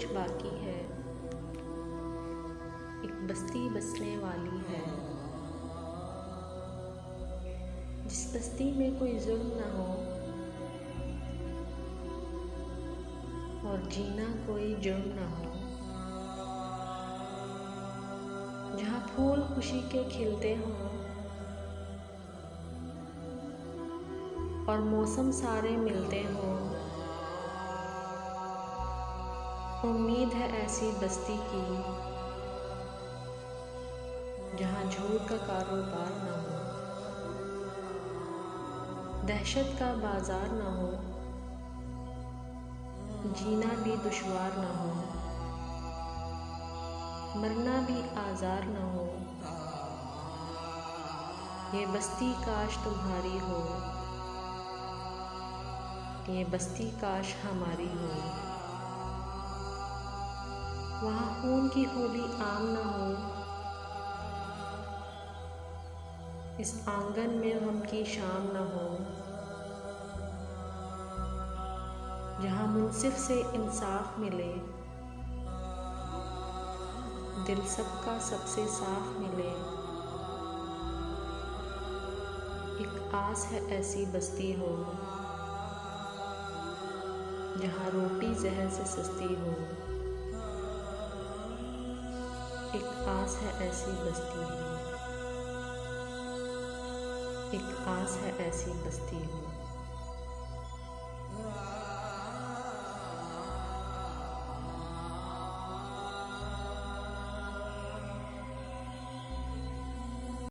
कुछ बाकी है। एक बस्ती बसने वाली है, जिस बस्ती में कोई जुल्म ना हो और जीना कोई जुर्म ना हो, जहाँ फूल खुशी के खिलते हों और मौसम सारे मिलते हों। उम्मीद है ऐसी बस्ती की जहाँ झूठ का कारोबार ना हो, दहशत का बाजार ना हो, जीना भी दुश्वार ना हो, मरना भी आज़ार ना हो। ये बस्ती काश तुम्हारी हो, ये बस्ती काश हमारी हो। वहाँ खून की होली आम ना हो, इस आंगन में गम की शाम न हो, जहाँ मुंसिफ से इंसाफ मिले, दिल सबका सबसे साफ मिले। एक आस है ऐसी बस्ती हो, जहाँ रोटी जहर से सस्ती हो। एक आस है ऐसी बस्ती हो, एक आस है ऐसी बस्ती हो।